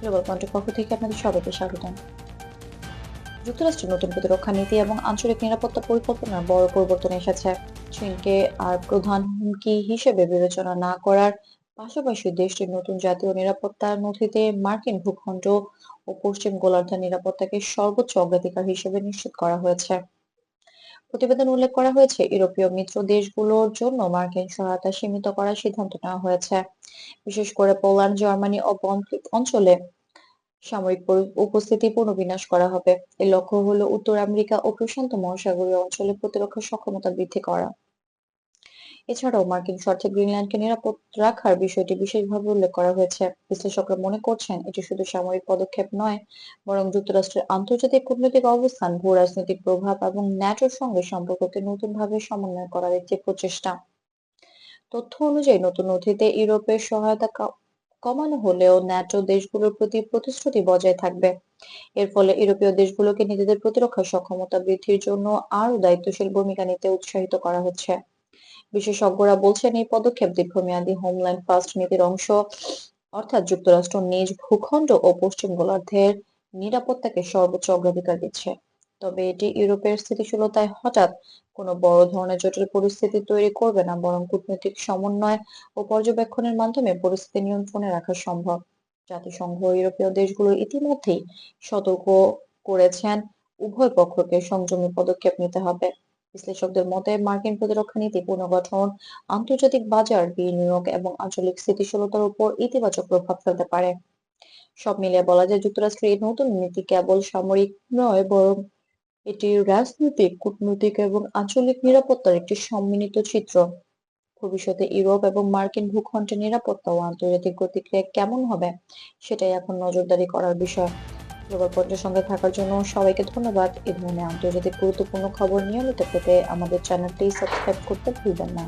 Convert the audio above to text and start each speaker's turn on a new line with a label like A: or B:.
A: Global পয়েন্টের পক্ষ থেকে আপনাদের সবাইকে স্বাগতম। যুক্তরাষ্ট্রের নতুন প্রতিরক্ষা নীতি এবং আঞ্চলিক নিরাপত্তা পরিকল্পনার বড় পরিবর্তন এসেছে। চীনকে আর প্রধান হুমকি হিসেবে বিবেচনা না করার পাশাপাশি দেশটির নতুন জাতীয় নিরাপত্তা নথিতে মার্কিন ভূখণ্ড ও পশ্চিম গোলার্ধের নিরাপত্তাকে সর্বোচ্চ অগ্রাধিকার হিসেবে নিশ্চিত করা হয়েছে। প্রতিবেদনে উল্লেখ করা হয়েছে, ইউরোপীয় মিত্র দেশগুলোর জন্য মার্কিন সহায়তা সীমিত করার সিদ্ধান্ত নেওয়া হয়েছে, বিশেষ করে পোল্যান্ড, জার্মানি ও বলটিক অঞ্চলে সামরিক উপস্থিতি পুনর্বিন্যাস করা হবে। এর লক্ষ্য হলো উত্তর আমেরিকা ও প্রশান্ত মহাসাগরীয় অঞ্চলে প্রতিরক্ষা সক্ষমতা বৃদ্ধি করা। এছাড়াও মার্কিন স্বার্থে গ্রিনল্যান্ডকে নিরাপদ রাখার বিষয়টি বিশেষভাবে উল্লেখ করা হয়েছে। বিশ্লেষকরা মনে করছেন, এটি শুধু সামরিক পদক্ষেপ নয়, বরং যুক্তরাষ্ট্রের আন্তর্জাতিক কূটনৈতিক অবস্থান, ভূরাজনৈতিক প্রভাব এবং ন্যাটোর সঙ্গে সম্পর্ককে নতুনভাবে সমন্বয় করার একটি প্রচেষ্টা। তথ্য অনুযায়ী নতুন নথিতে ইউরোপের সহায়তা কমানো হলেও ন্যাটো দেশগুলোর প্রতি প্রতিশ্রুতি বজায় থাকবে। এর ফলে ইউরোপীয় দেশগুলোকে নিজেদের প্রতিরক্ষা সক্ষমতা বৃদ্ধির জন্য আরো দায়িত্বশীল ভূমিকা নিতে উৎসাহিত করা হচ্ছে। বিশেষজ্ঞরা বলছেন, এই পদক্ষেপ দীর্ঘমেয়াদী হোমল্যান্ড ফার্স্ট নীতির অংশ, অর্থাৎ যুক্তরাষ্ট্র নিজ ভূখণ্ড ও পশ্চিম গোলার্ধের নিরাপত্তাকে সর্বোচ্চ অগ্রাধিকার দিচ্ছে। তবে এটি ইউরোপের স্থিতিশীলতায় হঠাৎ কোনো বড় ধরনের জটিল পরিস্থিতি তৈরি করবে না, বরং কূটনৈতিক সমন্বয় ও পর্যবেক্ষণের মাধ্যমে পরিস্থিতি নিয়ন্ত্রণে রাখা সম্ভব। জাতিসংঘ ও ইউরোপীয় দেশগুলো ইতিমধ্যেই সতর্ক করেছেন, উভয় পক্ষকে সংযমী পদক্ষেপ নিতে হবে। বিশ্লেষকদের মতে, মার্কিন প্রতিরক্ষা নীতি পুনর্গঠন আন্তর্জাতিক বাজার, বিনিয়োগ এবং আঞ্চলিক স্থিতিশীলতার উপর ইতিবাচক প্রভাব ফেলতে পারে। সব মিলিয়ে বলা যায়, যুক্তরাষ্ট্রের এই নতুন নীতি কেবল সামরিক নয়, বরং এটি রাজনৈতিক, কূটনৈতিক এবং আঞ্চলিক নিরাপত্তার একটি সম্মিলিত চিত্র। ভবিষ্যতে ইউরোপ এবং মার্কিন ভূখণ্ডের নিরাপত্তা ও আন্তর্জাতিক প্রতিক্রিয়া কেমন হবে, সেটাই এখন নজরদারি করার বিষয়। গ্লোবাল পয়েন্টের সঙ্গে থাকার জন্য সবাইকে ধন্যবাদ। এ ধরনের আন্তর্জাতিক গুরুত্বপূর্ণ খবর নিয়মিত পেতে আমাদের চ্যানেলটি সাবস্ক্রাইব করতে ভুলবেন না।